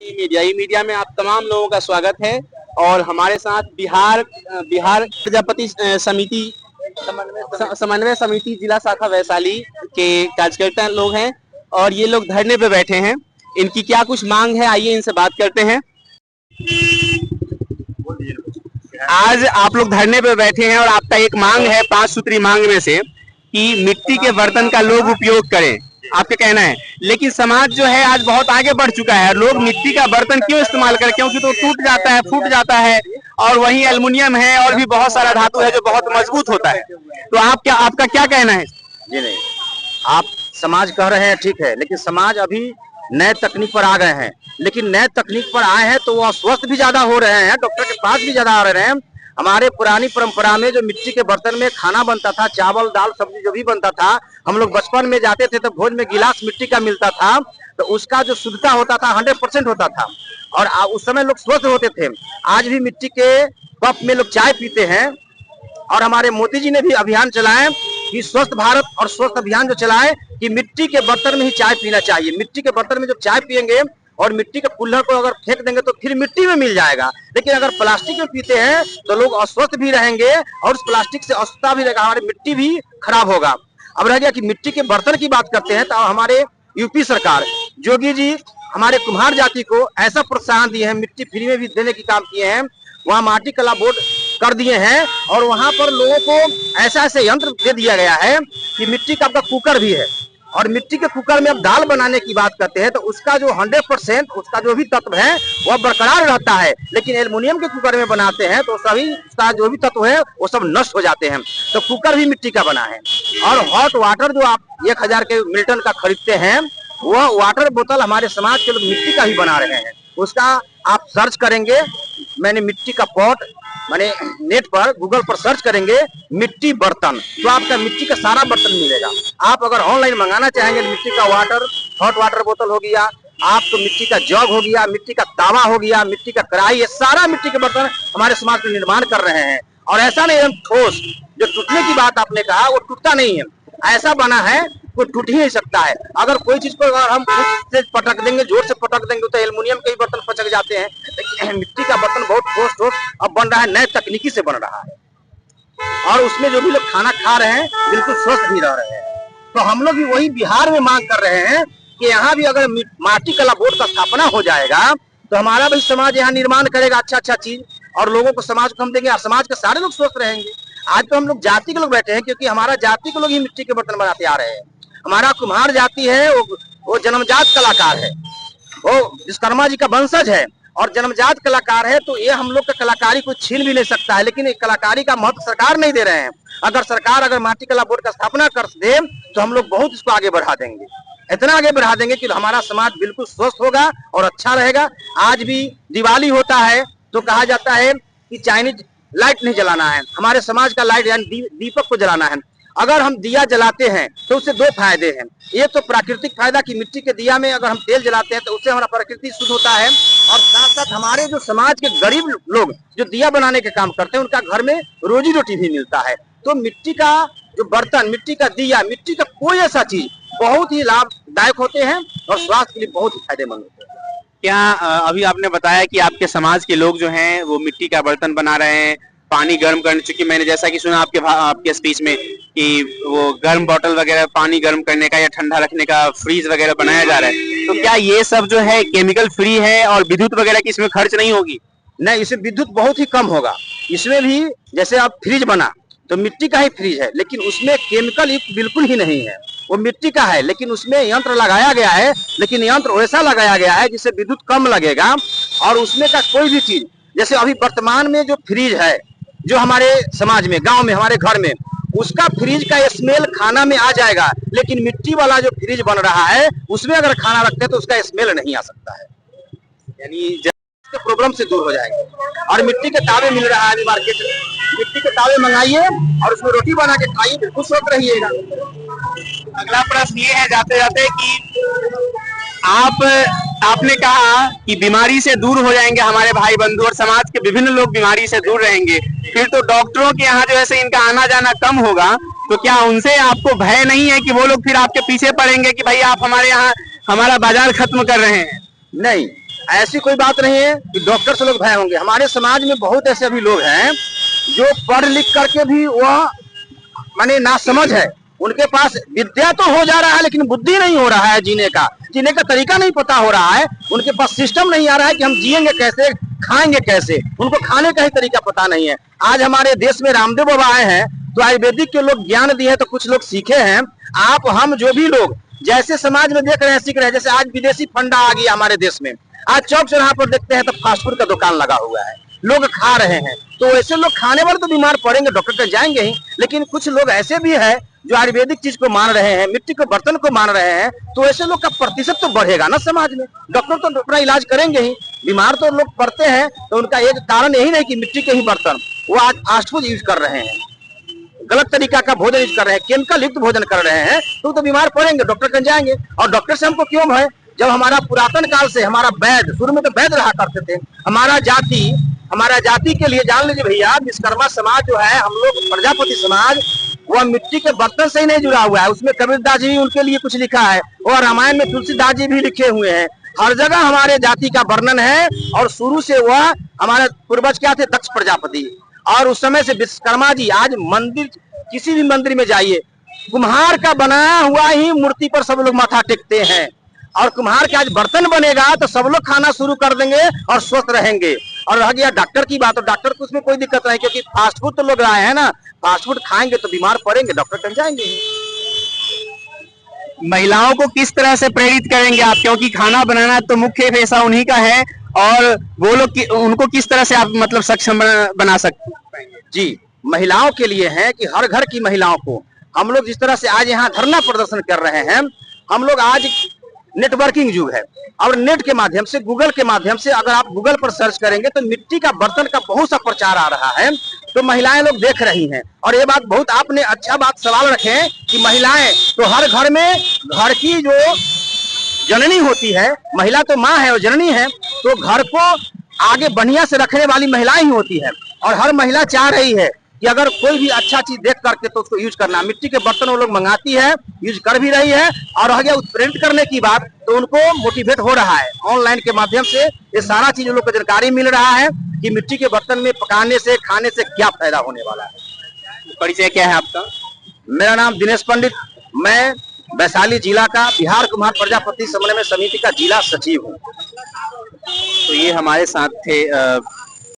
ई media में आप तमाम लोगों का स्वागत है। और हमारे साथ बिहार बिहार प्रजापति समिति समन्वय समिति जिला शाखा वैशाली के कार्यकर्ता लोग हैं और ये लोग धरने पे बैठे हैं। इनकी क्या कुछ मांग है, आइए इनसे बात करते हैं। आज आप लोग धरने पे बैठे हैं और आपका एक मांग है 5 सूत्री मांग में से कि मिट्टी के बर्तन का लोग उपयोग करें, आपका कहना है। लेकिन समाज जो है आज बहुत आगे बढ़ चुका है। लोग मिट्टी का बर्तन क्यों इस्तेमाल करें? क्योंकि तो टूट जाता है, फूट जाता है। और वहीं एल्युमिनियम है और भी बहुत सारा धातु है जो बहुत मजबूत होता है। तो आपका क्या कहना है? जी नहीं, आप समाज कह रहे हैं ठीक है, लेकिन समाज अभी नए तकनीक पर आ गए हैं। लेकिन नए तकनीक पर आए हैं तो वो अस्वस्थ भी ज्यादा हो रहे हैं, डॉक्टर के पास भी ज्यादा आ रहे हैं। हमारे पुरानी परंपरा में जो मिट्टी के बर्तन में खाना बनता था, चावल दाल सब्जी जो भी बनता था, हम लोग बचपन में जाते थे तो भोज में गिलास मिट्टी का मिलता था, तो उसका जो शुद्धता होता था 100% होता था और उस समय लोग स्वस्थ होते थे। आज भी मिट्टी के कप में लोग चाय पीते हैं और हमारे मोदी जी ने भी अभियान चलाए कि स्वस्थ भारत और स्वस्थ अभियान जो चलाए कि मिट्टी के बर्तन में ही चाय पीना चाहिए। मिट्टी के बर्तन में जब चाय पियेंगे और मिट्टी के कुल्हड़ को अगर फेंक देंगे तो फिर मिट्टी में मिल जाएगा। लेकिन अगर प्लास्टिक में पीते हैं तो लोग अस्वस्थ भी रहेंगे और उस प्लास्टिक से अस्वस्थता भी रहेगा, हमारी मिट्टी भी खराब होगा। अब रह गया कि मिट्टी के बर्तन की बात करते हैं तो हमारे यूपी सरकार योगी जी हमारे कुम्हार जाति को ऐसा प्रोत्साहन दिए हैं, मिट्टी फ्री में भी देने की काम किए हैं। वहाँ माटी कला बोर्ड कर दिए हैं और वहां पर लोगों को ऐसा ऐसे यंत्र दे दिया गया है कि मिट्टी का आपका कुकर भी है और मिट्टी के कुकर में अब दाल बनाने की बात करते हैं तो उसका जो 100% उसका जो भी तत्व है वह बरकरार रहता है। लेकिन एल्युमिनियम के कुकर में बनाते हैं तो सभी उसका जो भी तत्व है वो सब नष्ट हो जाते हैं। तो कुकर भी मिट्टी का बना है। और हॉट वाटर जो आप 1000 के मिल्टन का खरीदते हैं वह वाटर बोतल हमारे समाज के लोग मिट्टी का भी बना रहे हैं। उसका आप सर्च करेंगे, मैंने मिट्टी का पॉट मैंने नेट पर गूगल पर सर्च करेंगे मिट्टी बर्तन तो आपका मिट्टी का सारा बर्तन मिलेगा। आप अगर ऑनलाइन मंगाना चाहेंगे मिट्टी का वाटर हॉट वाटर बोतल हो गया, आपको मिट्टी का जग हो गया, मिट्टी का तावा हो गया, मिट्टी का कढ़ाई, ये सारा मिट्टी के बर्तन हमारे समाज में निर्माण कर रहे हैं। और ऐसा नहीं हम ठोस जो टूटने की बात आपने कहा वो टूटता नहीं है, ऐसा बना है कोई टूट ही नहीं सकता है। अगर कोई चीज को अगर हम से पटक देंगे, जोर से पटक देंगे तो एल्युमिनियम के बर्तन पचक जाते हैं। लेकिन मिट्टी का बर्तन बहुत ठोस अब बन रहा है, नए तकनीकी से बन रहा है और उसमें जो भी लोग खाना खा रहे हैं बिल्कुल स्वस्थ भी रह रहे हैं। तो हम लोग भी वही बिहार में मांग कर रहे हैं कि यहाँ भी अगर माटी कला बोर्ड का स्थापना हो जाएगा तो हमारा भी समाज यहाँ निर्माण करेगा अच्छा चीज और लोगों को समाज को हम देंगे और समाज के सारे लोग स्वस्थ रहेंगे। आज तो हम लोग जाति के लोग बैठे हैं क्योंकि हमारा जाति के लोग ही मिट्टी के बर्तन बनाते आ रहे हैं। हमारा कुम्हार जाति है वो जन्मजात कलाकार है, वो विश्वकर्मा जी का वंशज है और जन्मजात कलाकार है। तो ये हम लोग का कलाकारी कोई छीन भी नहीं सकता है। लेकिन कलाकारी का महत्व सरकार नहीं दे रहे हैं। अगर सरकार माटी कला बोर्ड का स्थापना कर दे तो हम लोग बहुत इसको आगे बढ़ा देंगे, इतना आगे बढ़ा देंगे कि हमारा समाज बिल्कुल स्वस्थ होगा और अच्छा रहेगा। आज भी दिवाली होता है तो कहा जाता है कि चाइनीज लाइट नहीं जलाना है, हमारे समाज का लाइट यानी दीपक को जलाना है। अगर हम दिया जलाते हैं तो उससे 2 फायदे हैं। एक तो प्राकृतिक फायदा कि मिट्टी के दिया में अगर हम तेल जलाते हैं तो उससे हमारा प्रकृति शुद्ध होता है और साथ साथ हमारे जो समाज के गरीब लोग जो दिया बनाने के काम करते हैं उनका घर में रोजी रोटी भी मिलता है। तो मिट्टी का जो बर्तन, मिट्टी का दिया, मिट्टी का कोई ऐसा चीज बहुत ही लाभदायक होते हैं और स्वास्थ्य के लिए बहुत ही फायदेमंद होते हैं। क्या अभी आपने बताया कि आपके समाज के लोग जो हैं वो मिट्टी का बर्तन बना रहे हैं, पानी गर्म करने, चूंकि मैंने जैसा कि सुना आपके स्पीच में कि वो गर्म बोतल वगैरह पानी गर्म करने का या ठंडा रखने का फ्रीज वगैरह बनाया जा रहा है, तो क्या ये सब जो है केमिकल फ्री है और विद्युत वगैरह की इसमें खर्च नहीं होगी? नहीं, इसमें विद्युत बहुत ही कम होगा। इसमें भी जैसे आप फ्रिज बना तो मिट्टी का ही फ्रिज है लेकिन उसमें केमिकल बिल्कुल ही नहीं है, वो मिट्टी का है लेकिन उसमें यंत्र लगाया गया है। लेकिन यंत्र वैसा लगाया गया है जिससे विद्युत कम लगेगा और उसमें का कोई भी चीज जैसे अभी वर्तमान में जो फ्रिज है जो हमारे समाज में गांव में हमारे घर में उसका फ्रिज का स्मेल खाना में आ जाएगा। लेकिन मिट्टी वाला जो फ्रिज बन रहा है उसमें अगर खाना रखते हैं तो उसका स्मेल नहीं आ सकता है, यानी प्रॉब्लम से दूर हो जाएगा। और मिट्टी के तावे मिल रहा है अभी मार्केट में, मिट्टी के तावे मंगाइए और उसमें रोटी बना के खाइए, बिल्कुल स्वस्थ रहिएगा। अगला प्रश्न ये है जाते जाते कि आपने कहा कि बीमारी से दूर हो जाएंगे हमारे भाई बंधु और समाज के विभिन्न लोग बीमारी से दूर रहेंगे, फिर तो डॉक्टरों के यहाँ जो है इनका आना जाना कम होगा, तो क्या उनसे आपको भय नहीं है कि वो लोग फिर आपके पीछे पड़ेंगे कि भाई आप हमारे यहाँ हमारा बाजार खत्म कर रहे हैं? नहीं, ऐसी कोई बात नहीं है कि डॉक्टर से लोग भय होंगे। हमारे समाज में बहुत ऐसे अभी लोग हैं जो पढ़ लिख करके भी वह माने नासमझ है, उनके पास विद्या तो हो जा रहा है लेकिन बुद्धि नहीं हो रहा है, जीने का तरीका नहीं पता हो रहा है, उनके पास सिस्टम नहीं आ रहा है कि हम जिएंगे कैसे, खाएंगे कैसे, उनको खाने का ही तरीका पता नहीं है। आज हमारे देश में रामदेव बाबा आए हैं तो आयुर्वेदिक के लोग ज्ञान दिए हैं, तो कुछ लोग सीखे हैं। आप हम जो भी लोग जैसे समाज में देख रहे हैं, सीख रहे हैं, जैसे आज विदेशी फंडा आ गया हमारे देश में, आज चौक चौराहा पर देखते हैं तो फास्ट फूड का दुकान लगा हुआ है, लोग खा रहे हैं, तो ऐसे लोग खाने वाले तो बीमार पड़ेंगे, डॉक्टर के जाएंगे ही, लेकिन कुछ लोग ऐसे भी है जो आयुर्वेदिक चीज को मान रहे हैं, मिट्टी के बर्तन को मान रहे हैं, तो ऐसे लोग का प्रतिशत तो बढ़ेगा ना समाज में। डॉक्टर तो अपना इलाज करेंगे ही, बीमार तो लोग पड़ते हैं, तो उनका एक कारण यही नहीं कि मिट्टी के ही बर्तन, वो आज फास्ट फूड यूज कर रहे हैं, गलत तरीका का भोजन यूज कर रहे हैं, केमिकल युक्त भोजन कर रहे हैं, तो बीमार पड़ेंगे, डॉक्टर के जाएंगे। और डॉक्टर से हमको क्यों भय, जब हमारा पुरातन काल से हमारा वैद्य, शुरू में तो वैद्य रहा करते थे, हमारा जाति के लिए जान लीजिए भैया, विश्वकर्मा समाज जो है, हम लोग प्रजापति समाज, वह मिट्टी के बर्तन से ही नहीं जुड़ा हुआ है। उसमें कबीरदास जी उनके लिए कुछ लिखा है, और रामायण में तुलसीदास जी भी लिखे हुए हैं, हर जगह हमारे जाति का वर्णन है। और शुरू से वह हमारे पूर्वज क्या थे, दक्ष प्रजापति, और उस समय से विश्वकर्मा जी, आज मंदिर, किसी भी मंदिर में जाइए, कुम्हार का बनाया हुआ ही मूर्ति पर सब लोग माथा टेकते हैं, और कुम्हार के आज बर्तन बनेगा तो सब लोग खाना शुरू कर देंगे और स्वस्थ रहेंगे। और रह गया डॉक्टर की बात, तो डॉक्टर को उसमें कोई दिक्कत नहीं, क्योंकि फास्ट फूड तो लोग आए हैं ना, फास्ट फूड खाएंगे तो बीमार पड़ेंगे, डॉक्टर कहीं जाएंगे। महिलाओं को किस तरह से प्रेरित करेंगे आप, क्योंकि खाना बनाना तो मुख्य पेशा उन्हीं का है, और वो लोग उनको किस तरह से आप मतलब सक्षम बना सकते हैं? जी, महिलाओं के लिए है कि हर घर की महिलाओं को हम लोग जिस तरह से आज यहाँ धरना प्रदर्शन कर रहे हैं, हम लोग आज नेटवर्किंग युग है, और नेट के माध्यम से, गूगल के माध्यम से, अगर आप गूगल पर सर्च करेंगे तो मिट्टी का बर्तन का बहुत सा प्रचार आ रहा है, तो महिलाएं लोग देख रही हैं। और ये बात बहुत आपने अच्छा बात सवाल रखे कि महिलाएं तो हर घर में, घर की जो जननी होती है, महिला तो माँ है और जननी है, तो घर को आगे बढ़िया से रखने वाली महिलाएं ही होती है। और हर महिला चाह रही है कि अगर कोई भी अच्छा चीज देख करके तो उसको यूज करना। मिट्टी के बर्तन वो लोग मंगाती है, यूज कर भी रही है, और रह गया उत्प्रेरित करने की बात, तो उनको मोटिवेट हो रहा है ऑनलाइन के माध्यम से, ये सारा चीज उन लोग को जानकारी मिल रहा है कि मिट्टी के बर्तन में पकाने से, खाने से क्या फायदा होने वाला है। परिचय क्या है आपका? मेरा नाम दिनेश पंडित, मैं वैशाली जिला का बिहार कुम्हार प्रजापति समन्वय समिति का जिला सचिव हूँ। तो ये हमारे साथ थे